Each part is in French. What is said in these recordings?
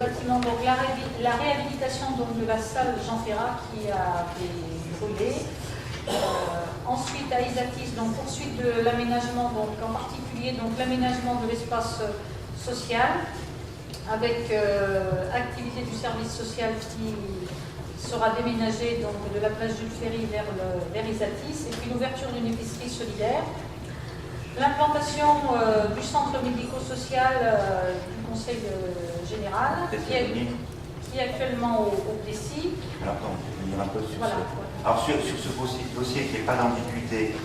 Bâtiment, donc la réhabilitation donc, de la salle Jean Ferrat qui a été brûlée. Ensuite à Isatis, donc poursuite de l'aménagement, donc en particulier donc l'aménagement de l'espace social avec activité du service social qui sera déménagée donc de la place Jules Ferry vers Isatis, et puis l'ouverture d'une épicerie solidaire. L'implantation du centre médico-social du Conseil général, qui est actuellement au Plessis. Alors, attends, je vais dire un peu sur voilà. Alors, sur ce dossier qui n'est pas d'ambiguïté,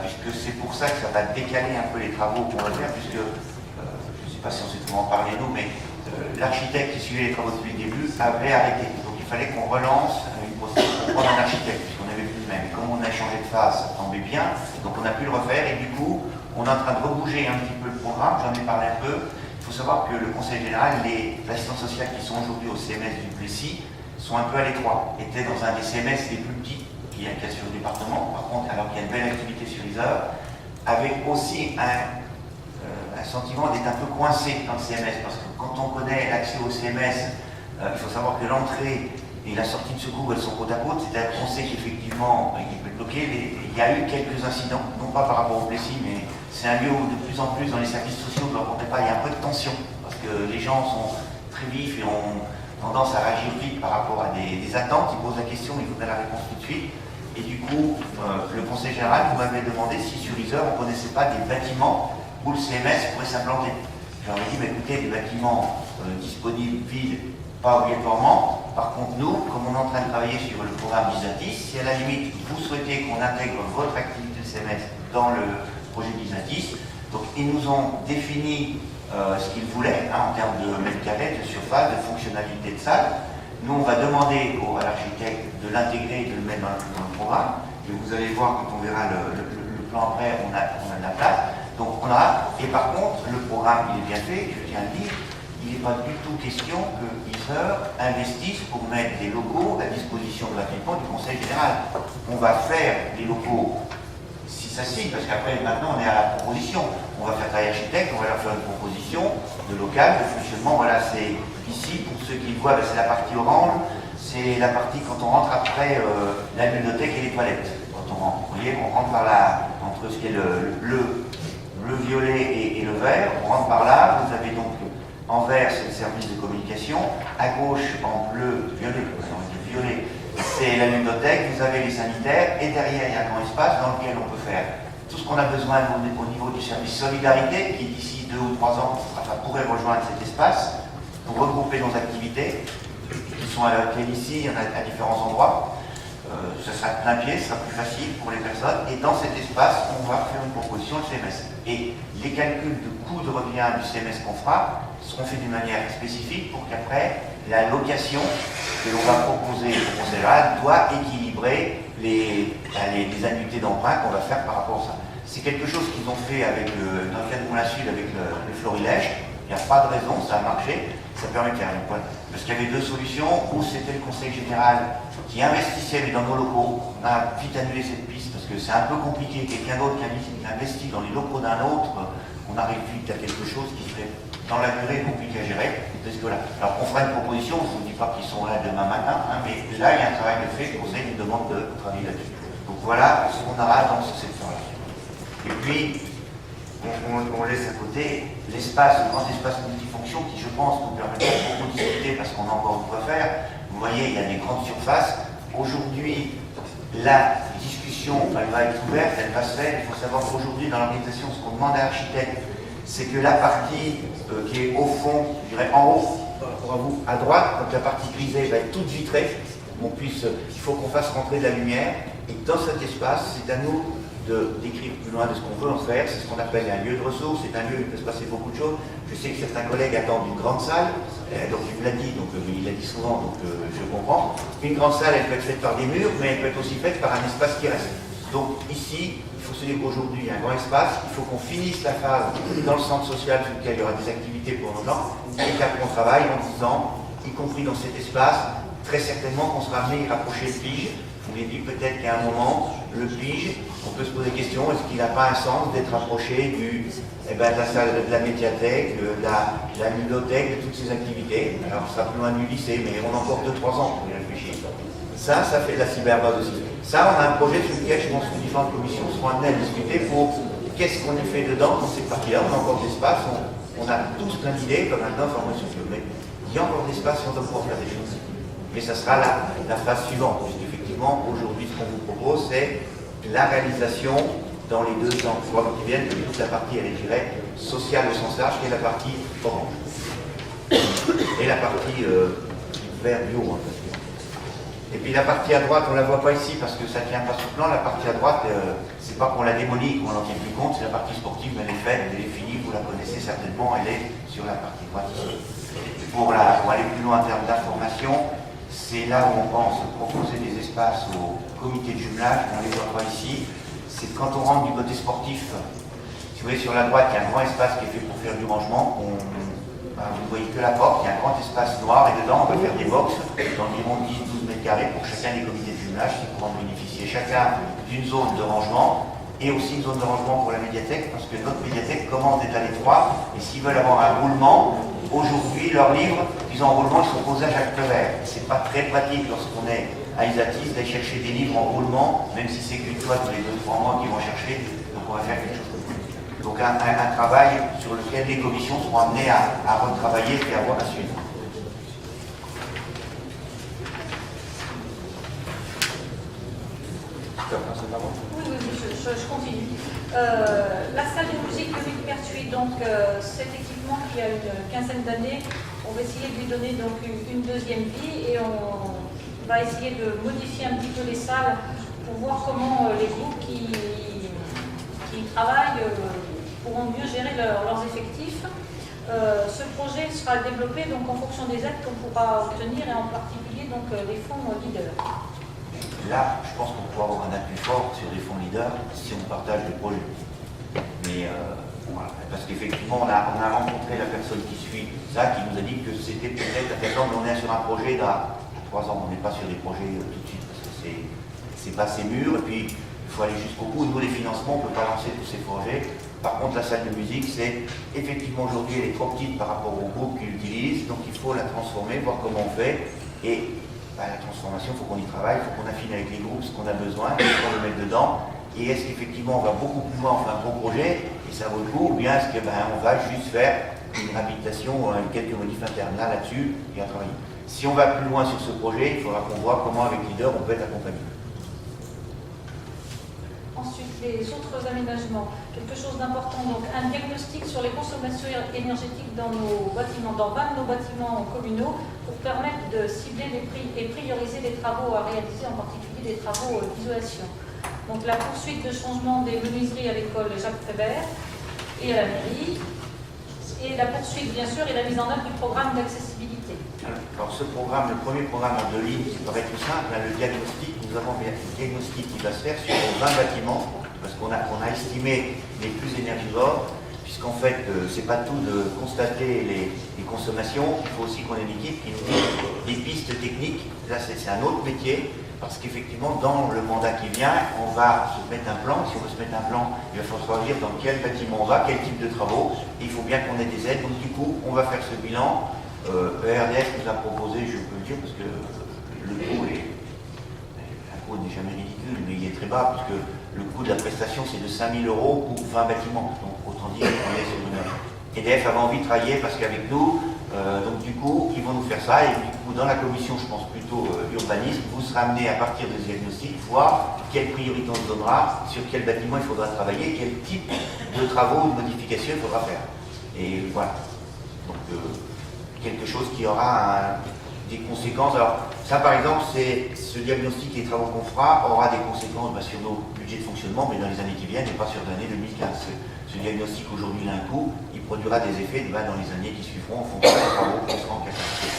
puisque c'est pour ça que ça va décaler un peu les travaux qu'on va faire, puisque, je ne sais pas si on sait comment parler nous, mais l'architecte qui suivait les travaux depuis le début avait arrêté. Donc, il fallait qu'on relance une procédure pour prendre un architecte, puisqu'on n'avait plus le même. Et comme on a changé de phase, ça tombait bien, donc on a pu le refaire, et du coup, on est en train de rebouger un petit peu le programme, j'en ai parlé un peu. Il faut savoir que le Conseil général, les assistants sociaux qui sont aujourd'hui au CMS du Plessis sont un peu à l'étroit, étaient dans un des CMS les plus petits qu'il y a sur le département, par contre, alors qu'il y a une belle activité sur les heures, avec aussi un sentiment d'être un peu coincé dans le CMS, parce que quand on connaît l'accès au CMS, il faut savoir que l'entrée et la sortie de secours, elles sont côte à côte, c'est-à-dire qu'on sait qu'effectivement, il peut être bloqué. Il y a eu quelques incidents, non pas par rapport au Plessis, mais c'est un lieu où de plus en plus dans les services sociaux, vous ne le rencontrez pas, il y a un peu de tension, parce que les gens sont très vifs et ont tendance à réagir vite par rapport à des attentes, ils posent la question, il faudrait la réponse tout de suite. Et du coup, le Conseil général vous m'avait demandé si sur Isère, on ne connaissait pas des bâtiments où le CMS pourrait s'implanter. J'aurais dit, écoutez, des bâtiments disponibles, vides, pas obligatoirement. Par contre, nous, comme on est en train de travailler sur le programme d'Isatis, si à la limite vous souhaitez qu'on intègre votre activité de CMS dans le projet d'Isatis, donc ils nous ont défini ce qu'ils voulaient en termes de mètres carrés, de surface, de fonctionnalité de salle. Nous, on va demander à l'architecte de l'intégrer et de le mettre dans le programme. Et vous allez voir, quand on verra le plan après, on a de la place. Donc on a, et par contre, le programme, il est bien fait, je tiens à le dire, il n'est pas du tout question que Isère investisse pour mettre des locaux à disposition gratuitement du Conseil général. On va faire des locaux, si ça signe, parce qu'après, maintenant, on est à la proposition. On va faire travailler l'architecte, on va leur faire une proposition de local, de fonctionnement. Voilà, c'est ici, pour ceux qui le voient, c'est la partie orange, c'est la partie quand on rentre après la bibliothèque et les toilettes. Quand on rentre, vous voyez, on rentre par là, entre ce qui est le bleu, le violet et le vert, on rentre par là, vous avez donc en vert, c'est le service de communication, à gauche, en bleu, violet, c'est la bibliothèque, vous avez les sanitaires, et derrière, il y a un grand espace dans lequel on peut faire tout ce qu'on a besoin au niveau du service solidarité, qui d'ici 2 ou 3 ans pourrait rejoindre cet espace, pour regrouper nos activités, qui sont à l'heure ici, il y en a à différents endroits. Ce sera plein pied, ce sera plus facile pour les personnes, et dans cet espace, on va faire une proposition de CMS. Et les calculs de coût de revient du CMS qu'on fera seront faits d'une manière spécifique pour qu'après, la location que l'on va proposer au Conseil général doit équilibrer les annuités d'emprunt qu'on va faire par rapport à ça. C'est quelque chose qu'ils ont fait avec dans le cadre de Moulin Sud avec le florilège. Il n'y a pas de raison, ça a marché. Ça permet qu'il y ait un point. Parce qu'il y avait deux solutions, où c'était le Conseil général qui investissait mais dans nos locaux. On a vite annulé cette piste parce que c'est un peu compliqué. Quelqu'un d'autre qui investit dans les locaux d'un autre, on arrive vite à quelque chose qui serait dans la durée compliqué à gérer. Parce que là, alors on fera une proposition, je ne vous dis pas qu'ils sont là demain matin, mais là il y a un travail de fait, le Conseil nous demande de travailler là-dessus. Donc voilà ce qu'on aura dans ce secteur-là. Et puis, on laisse à côté l'espace, le grand espace multifonction qui, je pense, nous permettra beaucoup de discuter parce qu'on a encore de quoi faire. Vous voyez, il y a des grandes surfaces. Aujourd'hui, la discussion, elle va être ouverte, elle va se faire. Il faut savoir qu'aujourd'hui, dans l'organisation, ce qu'on demande à l'architecte, c'est que la partie qui est au fond, je dirais en haut, par rapport à vous, à droite, donc la partie grisée va être toute vitrée. Il faut qu'on fasse rentrer de la lumière. Et dans cet espace, c'est à nous de décrire plus loin de ce qu'on veut en faire. C'est ce qu'on appelle un lieu de ressources, c'est un lieu où il peut se passer beaucoup de choses. Je sais que certains collègues attendent une grande salle, donc il me l'a dit, donc il l'a dit souvent, donc je comprends. Une grande salle, elle peut être faite par des murs, mais elle peut être aussi faite par un espace qui reste. Donc ici, il faut se dire qu'aujourd'hui, il y a un grand espace, il faut qu'on finisse la phase dans le centre social sur lequel il y aura des activités pour nos gens, et qu'après on travaille en disant, y compris dans cet espace, très certainement qu'on sera amené à rapprocher le pige. Je vous l'ai dit, peut-être qu'à un moment, le pige, On peut se poser la question, est-ce qu'il n'a pas un sens d'être approché de la salle de la médiathèque, de la bibliothèque, de toutes ces activités. Alors ça sera plus loin du lycée, mais on a encore 2-3 ans pour y réfléchir. Ça fait de la cyberbase aussi. Ça, on a un projet sur lequel je pense que différentes commissions seront amenées à discuter pour qu'est-ce qu'on y fait dedans dans cette partie-là. On a encore de l'espace, on a tous plein d'idées, comme maintenant, mais il y a encore de l'espace et on doit pouvoir faire des choses. Mais ça sera la phase suivante, puisqu'effectivement, aujourd'hui, ce qu'on vous propose, c'est la réalisation dans les 2 ans, 3 ans qui viennent, de toute la partie, elle est, je dirais, sociale au sens large, qui est la partie orange. Et la partie vert bio, en fait. Et puis la partie à droite, on ne la voit pas ici parce que ça ne tient pas sur le plan. La partie à droite, c'est pas qu'on la démolit, qu'on n'en tient plus compte, c'est la partie sportive, mais elle est faite, elle est finie, vous la connaissez certainement, elle est sur la partie droite ici. Pour aller plus loin en termes d'information, c'est là où on pense proposer des espaces au comité de jumelage, on ne les voit pas ici. C'est quand on rentre du côté sportif, si vous voyez sur la droite, il y a un grand espace qui est fait pour faire du rangement. Vous ne voyez que la porte, il y a un grand espace noir et dedans on va faire des box d'environ 10-12 mètres carrés pour chacun des comités de jumelage qui pourront bénéficier chacun d'une zone de rangement et aussi une zone de rangement pour la médiathèque parce que notre médiathèque commence d'être à l'étroit et s'ils veulent avoir un roulement, aujourd'hui leurs livres, ils ont en roulement, ils sont posés à Jacques Prévert. C'est pas très pratique lorsqu'on est à Isatis d'aller chercher des livres en roulement, même si c'est qu'une fois tous les 2-3 mois qu'ils vont chercher, donc on va faire quelque chose. Donc un travail sur lequel les commissions seront amenées à retravailler et à voir la suite. Oui, je continue. La salle de musique de Pertuis, donc cet équipement qui a une quinzaine d'années, on va essayer de lui donner donc une deuxième vie et on va essayer de modifier un petit peu les salles pour voir comment les groupes qui travaillent pourront mieux gérer leurs effectifs. Ce projet sera développé donc, en fonction des aides qu'on pourra obtenir et en particulier donc, les fonds leaders. Là, je pense qu'on pourra avoir un appui fort sur les fonds leaders si on partage les projets. Mais voilà, parce qu'effectivement, on a rencontré la personne qui suit ça, qui nous a dit que c'était peut-être intéressant, mais on est sur un projet d'à 3 ans, on n'est pas sur des projets tout de suite, parce que c'est pas assez mûr, et puis il faut aller jusqu'au bout. Au niveau des financements, on ne peut pas lancer tous ces projets. Par contre, la salle de musique, c'est effectivement aujourd'hui, elle est trop petite par rapport au groupe qui l'utilise, donc il faut la transformer, voir comment on fait. Et la transformation, il faut qu'on y travaille, il faut qu'on affine avec les groupes ce qu'on a besoin, qu'est-ce qu'on veut mettre dedans. Et est-ce qu'effectivement on va beaucoup plus loin, on fait un gros projet, et ça vaut le coup, ou bien est-ce qu'on va juste faire une réhabilitation, quelques modifs internes là-dessus, et à travailler. Si on va plus loin sur ce projet, il faudra qu'on voit comment avec Leader on peut être accompagné. Ensuite, les autres aménagements. Quelque chose d'important, donc un diagnostic sur les consommations énergétiques dans nos bâtiments, dans 20 de nos bâtiments communaux, pour permettre de cibler les prix et prioriser les travaux à réaliser, en particulier des travaux d'isolation. Donc la poursuite de changement des menuiseries à l'école Jacques Prévert et à la mairie, et la poursuite, bien sûr, et la mise en œuvre du programme d'accessibilité. Alors ce programme, le premier programme en 2 lignes, qui paraît tout simple, là, le diagnostic, nous avons un diagnostic qui va se faire sur 20 bâtiments, parce qu'on a estimé les plus énergivores, puisqu'en fait, c'est pas tout de constater les consommations, il faut aussi qu'on ait une équipe qui nous dit des pistes techniques. Là, c'est un autre métier, parce qu'effectivement, dans le mandat qui vient, on va se mettre un plan. Si on veut se mettre un plan, il va falloir choisir dans quel bâtiment on va, quel type de travaux, et il faut bien qu'on ait des aides. Donc du coup, on va faire ce bilan. ERDF nous a proposé, je peux le dire, parce que le coût n'est jamais ridicule, mais il est très bas, puisque le coût de la prestation, c'est de 5 000 € pour 20 bâtiments. Donc autant dire qu'on est sur une... EDF avait envie de travailler parce qu'avec nous, donc du coup, ils vont nous faire ça, et du coup, dans la commission, je pense plutôt urbanisme, vous serez amené à partir des diagnostics, voir quelle priorité on se donnera, sur quel bâtiment il faudra travailler, quel type de travaux ou de modifications il faudra faire. Et voilà. Donc, quelque chose qui aura des conséquences. Alors, ça par exemple, c'est ce diagnostic et les travaux qu'on fera aura des conséquences sur nos budgets de fonctionnement, mais dans les années qui viennent et pas sur l'année 2015. Ce diagnostic aujourd'hui il a un coût, il produira des effets dans les années qui suivront en fonction des travaux qu'on sera en capacité de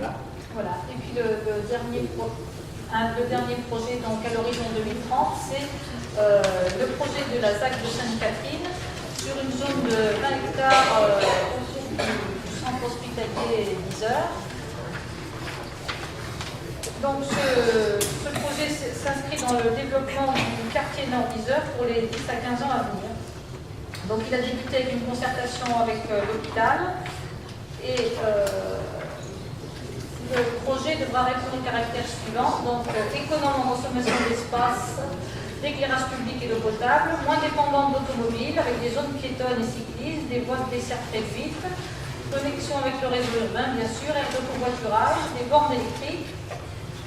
faire. Voilà. Et puis le dernier projet, donc à l'horizon 2030, c'est le projet de la ZAC de Sainte-Catherine sur une zone de 20 hectares au sud du centre hospitalier d'Yzeure. Donc ce projet s'inscrit dans le développement du quartier Nord-Isère pour les 10 à 15 ans à venir. Donc il a débuté avec une concertation avec l'hôpital et le projet devra répondre aux caractères suivants, donc économe en consommation d'espace, d'éclairage public et d'eau potable, moins dépendante d'automobiles, avec des zones piétonnes et cyclistes, des voies de dessert très vite, connexion avec le réseau urbain bien sûr, aire de covoiturage, des bornes électriques.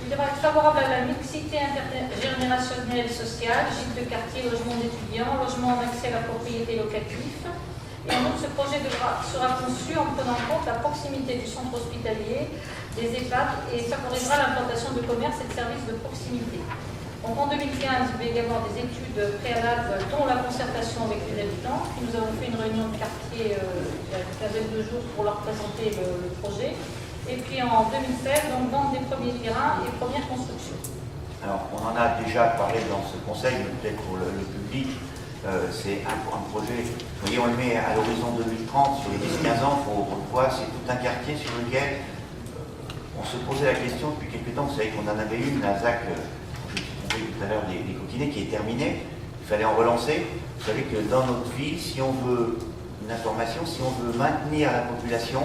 Il devra être favorable à la mixité intergénérationnelle sociale, gîtes de quartier, logement d'étudiants, logement en accès à la propriété locative. Et en outre, ce projet sera conçu en prenant en compte la proximité du centre hospitalier, des EHPAD et favorisera l'implantation de commerces et de services de proximité. Donc en 2015, il va y avoir des études préalables, dont la concertation avec les habitants. Puis nous avons fait une réunion de quartier il y a une quinzaine de jours pour leur présenter le projet. Et puis en 2016, donc vente des premiers terrains et première construction. Alors, on en a déjà parlé dans ce conseil, mais peut-être pour le public. C'est un projet, vous voyez, on le met à l'horizon 2030, sur les 10-15 ans, on le voit, c'est tout un quartier sur lequel on se posait la question depuis quelques temps. Vous savez qu'on en avait une, la ZAC, je me suis trompé tout à l'heure, des Coquinets, qui est terminée. Il fallait en relancer. Vous savez que dans notre ville, si on veut une information, si on veut maintenir la population,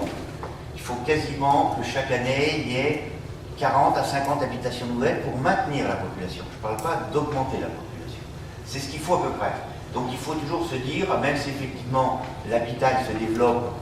il faut quasiment que chaque année, il y ait 40 à 50 habitations nouvelles pour maintenir la population. Je ne parle pas d'augmenter la population. C'est ce qu'il faut à peu près. Donc il faut toujours se dire, même si effectivement l'habitat se développe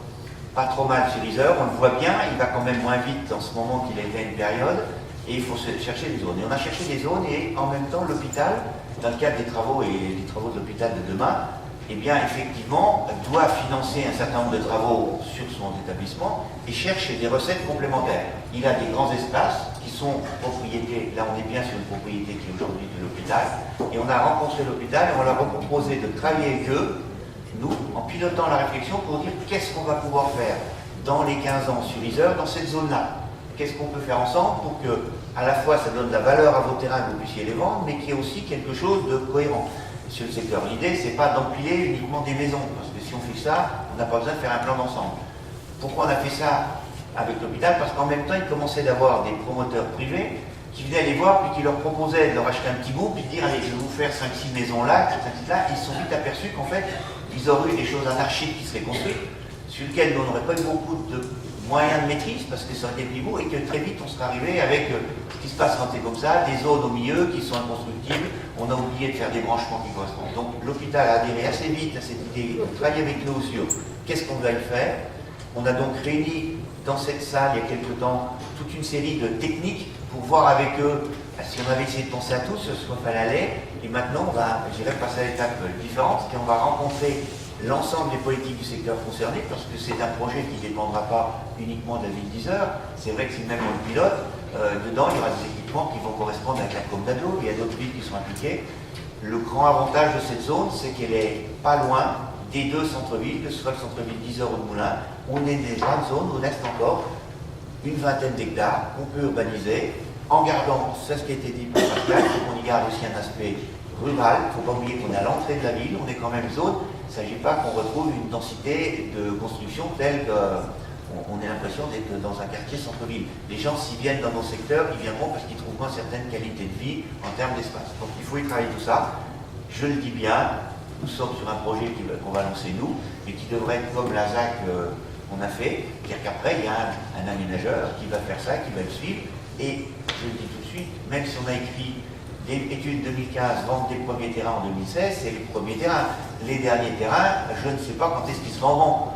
pas trop mal sur Isère, on le voit bien, il va quand même moins vite en ce moment qu'il a été à une période, et il faut chercher des zones. Et on a cherché des zones, et en même temps l'hôpital, dans le cadre des travaux et des travaux de l'hôpital de demain, eh bien effectivement doit financer un certain nombre de travaux sur son établissement et cherche des recettes complémentaires. Il a des grands espaces qui sont propriétés, là on est bien sur une propriété qui est aujourd'hui de l'hôpital, et on a rencontré l'hôpital et on leur a proposé de travailler avec eux, nous, en pilotant la réflexion pour dire qu'est-ce qu'on va pouvoir faire dans les 15 ans sur Isère, dans cette zone-là. Qu'est-ce qu'on peut faire ensemble pour que, à la fois, ça donne de la valeur à vos terrains, que vous puissiez les vendre, mais qu'il y ait aussi quelque chose de cohérent sur le secteur. L'idée, c'est pas d'empiler uniquement des maisons, parce que si on fait ça, on n'a pas besoin de faire un plan d'ensemble. Pourquoi on a fait ça avec l'hôpital? Parce qu'en même temps, il commençait d'avoir des promoteurs privés qui venaient les voir, puis qui leur proposaient de leur acheter un petit bout, puis de dire, allez, je vais vous faire 5-6 maisons là, 5-6 là. Ils se sont vite aperçus qu'en fait, ils auraient eu des choses anarchiques qui seraient construites, sur lesquelles on n'aurait pas eu beaucoup de moyens de maîtrise, parce que ça aurait été pivot, et que très vite on serait arrivé avec ce qui se passe quand c'est comme ça, des zones au milieu qui sont inconstructibles, on a oublié de faire des branchements qui correspondent. Donc l'hôpital a adhéré assez vite à cette idée de travailler avec nous sur qu'est-ce qu'on va y faire. On a donc réuni dans cette salle, il y a quelque temps, toute une série de techniques pour voir avec eux, si on avait essayé de penser à tout, ce soit fallait aller, et maintenant on va, je dirais, passer à l'étape différente, et on va rencontrer l'ensemble des politiques du secteur concerné, parce que c'est un projet qui ne dépendra pas uniquement de la ville d'Isère. C'est vrai que si même on le pilote, dedans il y aura des équipements qui vont correspondre avec la Côme d'Ado, il y a d'autres villes qui sont impliquées. Le grand avantage de cette zone, c'est qu'elle est pas loin des deux centres-villes, que ce soit le centre-ville d'Isère ou de Moulins. On est déjà une zone où il reste encore une vingtaine d'hectares qu'on peut urbaniser, en gardant, c'est ce qui a été dit par Pascal, qu'on y garde aussi un aspect rural. Il ne faut pas oublier qu'on est à l'entrée de la ville, on est quand même zone. Il ne s'agit pas qu'on retrouve une densité de construction telle qu'on ait l'impression d'être dans un quartier centre-ville. Les gens, s'ils viennent dans nos secteurs, ils viendront parce qu'ils trouveront une certaine qualité de vie en termes d'espace. Donc il faut y travailler tout ça. Je le dis bien, nous sommes sur un projet qu'on va lancer nous, mais qui devrait être comme la ZAC qu'on a fait, c'est-à-dire qu'après il y a un aménageur qui va faire ça, qui va le suivre, et je le dis tout de suite, même si on a écrit l'étude 2015, vente des premiers terrains en 2016, c'est les premiers terrains. Les derniers terrains, je ne sais pas quand est-ce qu'ils se vendront.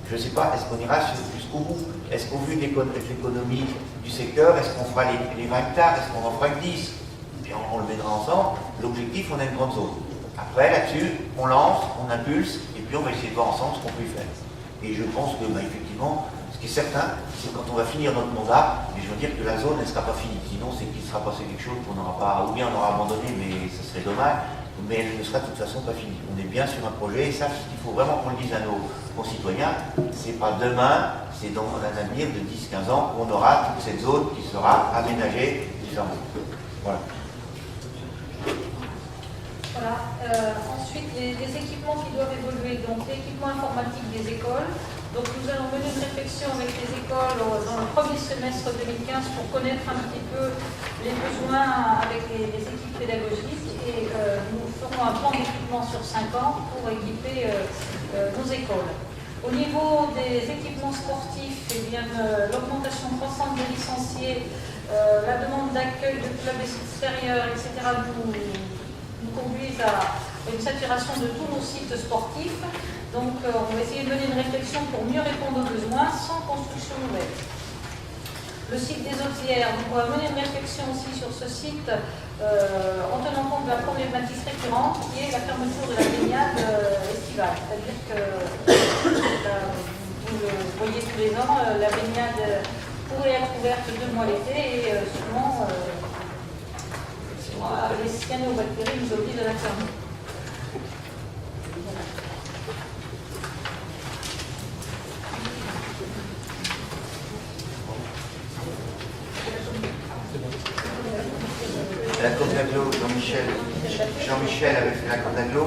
Je ne sais pas, est-ce qu'on ira jusqu'au bout? Est-ce qu'au vu de l'économie du secteur, est-ce qu'on fera les 20 hectares? Est-ce qu'on en fera que 10? Et puis on le mettra ensemble. L'objectif, on a une grande zone. Après, là-dessus, on lance, on impulse, et puis on va essayer de voir ensemble ce qu'on peut y faire. Et je pense que, effectivement, ce qui est certain, c'est quand on va finir notre mandat, et je veux dire que la zone, elle ne sera pas finie. Sinon, c'est qu'il sera passé quelque chose qu'on n'aura pas, ou bien on aura abandonné, mais ce serait dommage, mais elle ne sera de toute façon pas finie. On est bien sur un projet, et ça, ce qu'il faut vraiment qu'on le dise à nos concitoyens, c'est pas demain, c'est dans un avenir de 10-15 ans qu'on aura toute cette zone qui sera aménagée différemment. Voilà. Voilà. Ensuite, les équipements qui doivent évoluer, donc l'équipement informatique des écoles. Donc nous allons mener une réflexion réflexion avec les écoles dans le premier semestre 2015 pour connaître un petit peu les besoins avec les équipes pédagogiques et nous ferons un plan d'équipement sur 5 ans pour équiper nos écoles. Au niveau des équipements sportifs, eh bien, l'augmentation croissante des licenciés, la demande d'accueil de clubs extérieurs, etc., nous conduisent à une saturation de tous nos sites sportifs. Donc, on va essayer de mener une réflexion pour mieux répondre aux besoins sans construction nouvelle. Le site des Audières, donc on va mener une réflexion aussi sur ce site en tenant compte de la problématique récurrente qui est la fermeture de la baignade estivale. C'est-à-dire que, vous le voyez tous les ans, la baignade pourrait être ouverte 2 mois l'été et souvent les cyanobactéries nous obligent à la fermer. La Côte d'Aglo, Jean-Michel avait fait la Côte d'Aglo.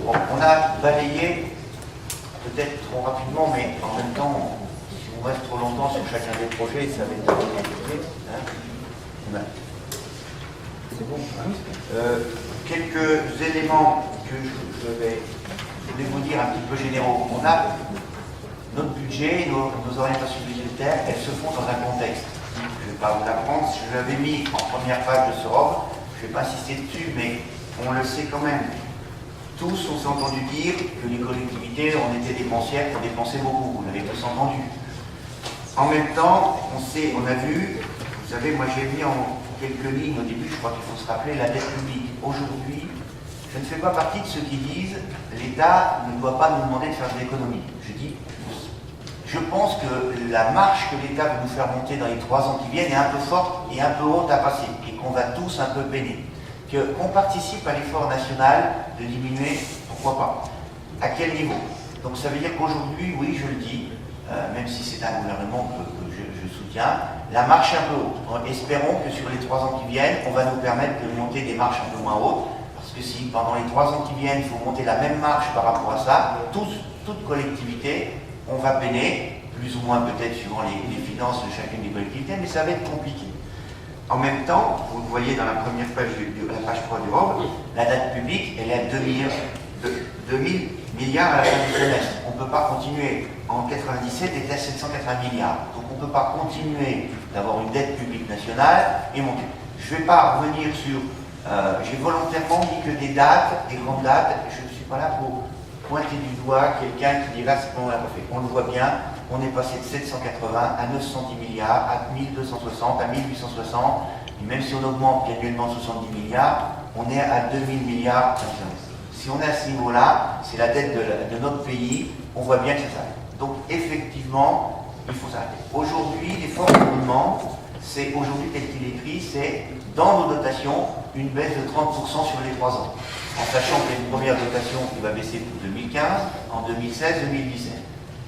On a balayé, peut-être trop rapidement, mais en même temps, si on reste trop longtemps sur chacun des projets, ça va être compliqué. Hein. C'est bon. Quelques éléments que je voulais vous dire un petit peu généraux. On a notre budget, nos orientations budgétaires, elles se font dans un contexte. Je ne vais pas vous l'apprendre, je l'avais mis en première page de ce robe, je ne vais pas insister dessus, mais on le sait quand même. Tous, on s'est entendu dire que les collectivités, on était dépensières, qu'on dépensait beaucoup, vous l'avez tous entendu. En même temps, on a vu, vous savez, moi j'ai mis en quelques lignes au début, je crois qu'il faut se rappeler, la dette publique. Aujourd'hui, je ne fais pas partie de ceux qui disent l'État ne doit pas nous demander de faire de l'économie. Je pense que la marche que l'État veut nous faire monter dans les 3 ans qui viennent est un peu forte et un peu haute à passer, et qu'on va tous un peu peiner. Qu'on participe à l'effort national de diminuer, pourquoi pas. À quel niveau? Donc ça veut dire qu'aujourd'hui, oui, je le dis, même si c'est un gouvernement que je soutiens, la marche est un peu haute. Espérons que sur les 3 ans qui viennent, on va nous permettre de monter des marches un peu moins hautes, parce que si pendant les 3 ans qui viennent, il faut monter la même marche par rapport à ça, toute collectivité, on va peiner, plus ou moins peut-être suivant les finances de chacune des collectivités, mais ça va être compliqué. En même temps, vous le voyez dans la première page de la page 3 du robe, la dette publique, elle est à 2 000 milliards à la fin du semestre. On ne peut pas continuer. En 97, elle était à 780 milliards. Donc on ne peut pas continuer d'avoir une dette publique nationale et monter. Je ne vais pas revenir sur... j'ai volontairement mis que des dates, des grandes dates. Je ne suis pas là pour pointer du doigt quelqu'un qui dira ce qu'on a pas fait. On le voit bien, on est passé de 780 à 910 milliards, à 1260, à 1860, et même si on augmente annuellement 70 milliards, on est à 2000 milliards. Si on est à ce niveau-là, c'est la dette de notre pays, on voit bien que ça s'arrête. Donc effectivement, il faut s'arrêter. Aujourd'hui, l'effort qu'on nous demande, c'est aujourd'hui tel qu'il est écrit, c'est dans nos dotations, une baisse de 30% sur les 3 ans. En sachant qu'il y a une première dotation qui va baisser pour 2015, en 2016, 2017.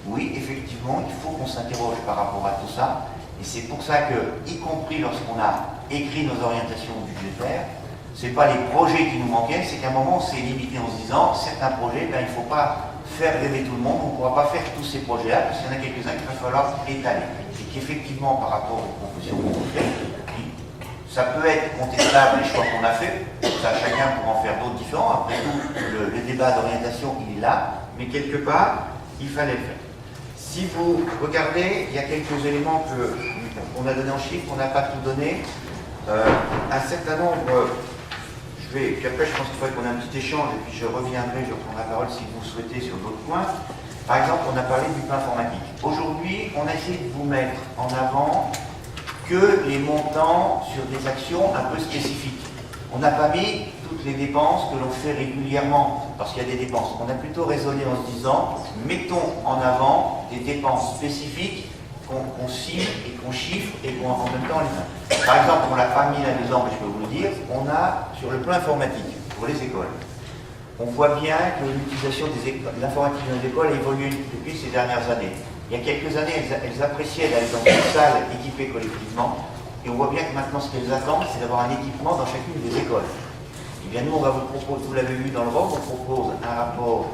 Oui, effectivement, il faut qu'on s'interroge par rapport à tout ça. Et c'est pour ça que, y compris lorsqu'on a écrit nos orientations budgétaires, ce n'est pas les projets qui nous manquaient, c'est qu'à un moment, on s'est limité en se disant, certains projets, il ne faut pas faire rêver tout le monde, on ne pourra pas faire tous ces projets-là, parce qu'il y en a quelques-uns qu'il va falloir étaler. Et qu'effectivement, par rapport aux propositions qu'on fait, ça peut être contestable les choix qu'on a fait, ça chacun pourra en faire d'autres différents, après tout, le débat d'orientation, il est là, mais quelque part, il fallait le faire. Si vous regardez, il y a quelques éléments qu'on a donnés en chiffres, on n'a pas tout donné. Un certain nombre, puis après je pense qu'il faudrait qu'on ait un petit échange, et puis je reviendrai, je reprends la parole si vous souhaitez sur d'autres points. Par exemple, on a parlé du plan informatique. Aujourd'hui, on a essayé de vous mettre en avant que les montants sur des actions un peu spécifiques. On n'a pas mis toutes les dépenses que l'on fait régulièrement, parce qu'il y a des dépenses. On a plutôt raisonné en se disant, mettons en avant des dépenses spécifiques qu'on cible et qu'on chiffre et qu'on en même temps les a. Par exemple, on ne l'a pas mis là-dedans, mais je peux vous le dire, on a sur le plan informatique, pour les écoles, on voit bien que l'utilisation de l'informatique dans les écoles a évolué depuis ces dernières années. Il y a quelques années, elles appréciaient d'aller dans une salle équipée collectivement, et on voit bien que maintenant, ce qu'elles attendent, c'est d'avoir un équipement dans chacune des écoles. Et bien nous, on va vous proposer, vous l'avez vu dans le ROM, on propose un rapport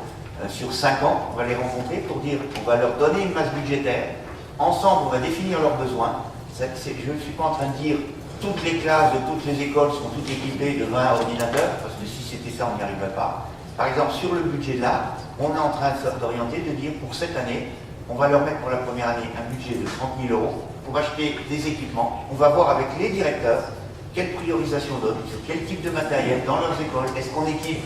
sur 5 ans, on va les rencontrer pour dire, on va leur donner une masse budgétaire, Ensemble, on va définir leurs besoins. Je ne suis pas en train de dire toutes les classes de toutes les écoles sont toutes équipées de 20 ordinateurs, parce que si c'était ça, on n'y arriverait pas. Par exemple, sur le budget là, on est en train d'orienter, de dire pour cette année, on va leur mettre pour la première année un budget de 30 000 € pour acheter des équipements. On va voir avec les directeurs quelle priorisation donne, sur quel type de matériel dans leurs écoles. Est-ce qu'on équipe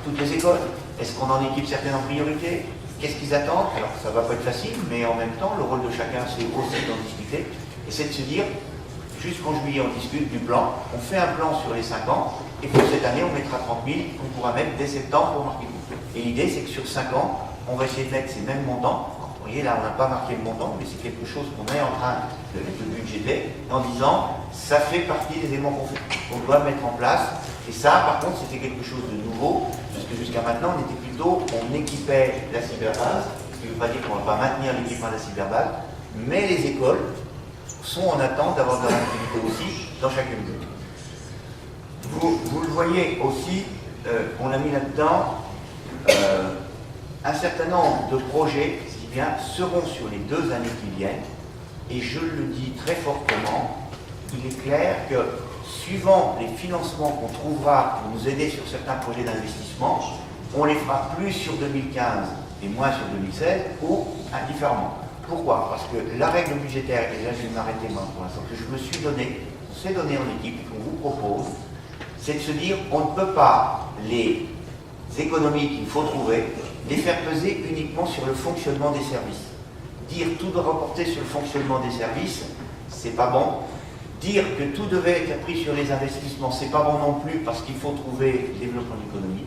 toutes les écoles? Est-ce qu'on en équipe certaines en priorité? Qu'est-ce qu'ils attendent? Alors ça ne va pas être facile, mais en même temps, le rôle de chacun, c'est aussi d'en discuter. Et c'est de se dire, jusqu'en juillet, on discute du plan, on fait un plan sur les 5 ans, et pour cette année, on mettra 30 000 qu'on pourra mettre dès septembre pour marquer le coup. Et l'idée, c'est que sur 5 ans, on va essayer de mettre ces mêmes montants. Vous voyez, là, on n'a pas marqué le montant, mais c'est quelque chose qu'on est en train de budgéter, en disant, ça fait partie des éléments qu'on doit mettre en place. Et ça, par contre, c'était quelque chose de nouveau, parce que jusqu'à maintenant, on était plutôt, on équipait la cyberbase, ce qui ne veut pas dire qu'on ne va pas maintenir l'équipement de la cyberbase, mais les écoles sont en attente d'avoir de l'activité aussi dans chacune d'eux. Vous le voyez aussi, on a mis là-dedans un certain nombre de projets qui seront sur les 2 années qui viennent, et je le dis très fortement, il est clair que suivant les financements qu'on trouvera pour nous aider sur certains projets d'investissement, on les fera plus sur 2015 et moins sur 2016 ou indifféremment. Pourquoi? Parce que la règle budgétaire, et là je vais m'arrêter moi pour l'instant, que je me suis donné, on s'est donné en équipe, qu'on vous propose, c'est de se dire on ne peut pas les économies qu'il faut trouver, les faire peser uniquement sur le fonctionnement des services. Dire tout doit reporter sur le fonctionnement des services, c'est pas bon. Dire que tout devait être pris sur les investissements, c'est pas bon non plus parce qu'il faut trouver le développement de l'économie.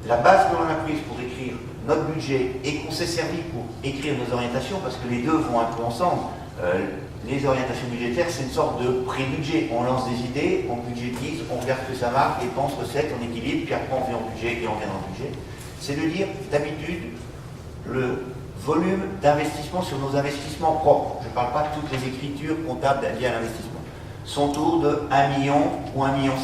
La base que l'on a prise pour écrire notre budget et qu'on s'est servi pour écrire nos orientations, parce que les deux vont un peu ensemble. Les orientations budgétaires, c'est une sorte de pré-budget. On lance des idées, on budgétise, on regarde que ça marche, dépenses, recettes, on équilibre, puis après on vient en budget et on vient dans le budget. C'est de dire, d'habitude, le volume d'investissement sur nos investissements propres, je ne parle pas de toutes les écritures comptables liées à l'investissement, sont autour de 1 million ou 1,1 million.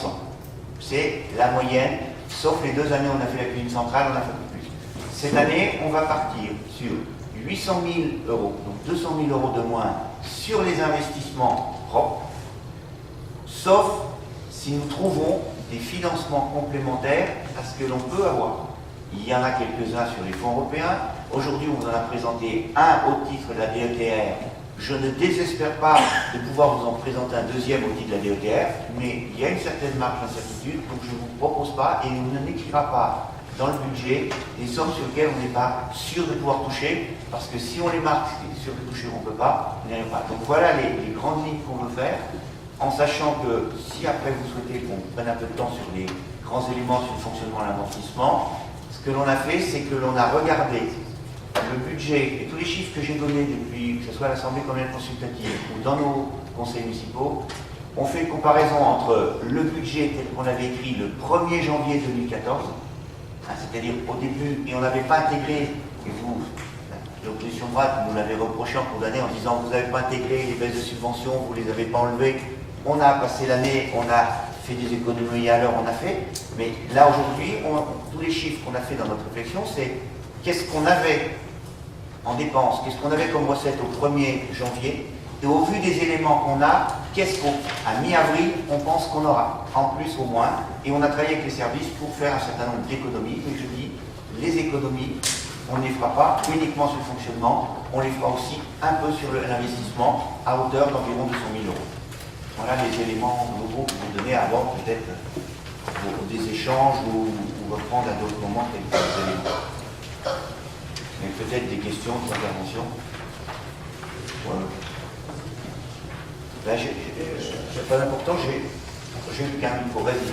C'est la moyenne, sauf les 2 années où on a fait la cuisine centrale, on a fait un peu plus. Cette année, on va partir sur 800 000 €, donc 200 000 € de moins sur les investissements propres, sauf si nous trouvons des financements complémentaires à ce que l'on peut avoir. Il y en a quelques-uns sur les fonds européens. Aujourd'hui, on vous en a présenté un au titre de la DETR. Je ne désespère pas de pouvoir vous en présenter un deuxième au titre de la DETR, mais il y a une certaine marge d'incertitude, donc je ne vous propose pas et on n'écrira pas dans le budget des sommes sur lesquelles on n'est pas sûr de pouvoir toucher, parce que si on les marque, c'est sûr de toucher, on ne peut pas, on n'y arrive pas. Donc voilà les grandes lignes qu'on veut faire, en sachant que si après vous souhaitez qu'on prenne un peu de temps sur les grands éléments sur le fonctionnement et l'amortissement, ce que l'on a fait, c'est que l'on a regardé le budget et tous les chiffres que j'ai donnés depuis, que ce soit à l'Assemblée communale consultative ou dans nos conseils municipaux, on fait une comparaison entre le budget tel qu'on avait écrit le 1er janvier 2014, c'est-à-dire au début, et on n'avait pas intégré, et vous, l'opposition droite nous l'avait reproché en cours d'année en disant vous n'avez pas intégré les baisses de subventions, vous ne les avez pas enlevées. On a passé l'année, on a fait des économies à l'heure, on a fait, mais là aujourd'hui, tous les chiffres qu'on a fait dans notre réflexion, c'est qu'est-ce qu'on avait en dépenses, qu'est-ce qu'on avait comme recette au 1er janvier, et au vu des éléments qu'on a, qu'est-ce qu'à mi-avril, on pense qu'on aura, en plus au moins, et on a travaillé avec les services pour faire un certain nombre d'économies, mais je dis, les économies, on ne les fera pas uniquement sur le fonctionnement, on les fera aussi un peu sur l'investissement, à hauteur d'environ 200 000 €. Voilà les éléments nouveaux que vous donnez avant peut-être des échanges ou reprendre à d'autres moments quelques éléments. Mais peut-être des questions, des interventions. Voilà. Là, j'ai pas d'important, j'ai qu'un micro, vas-y.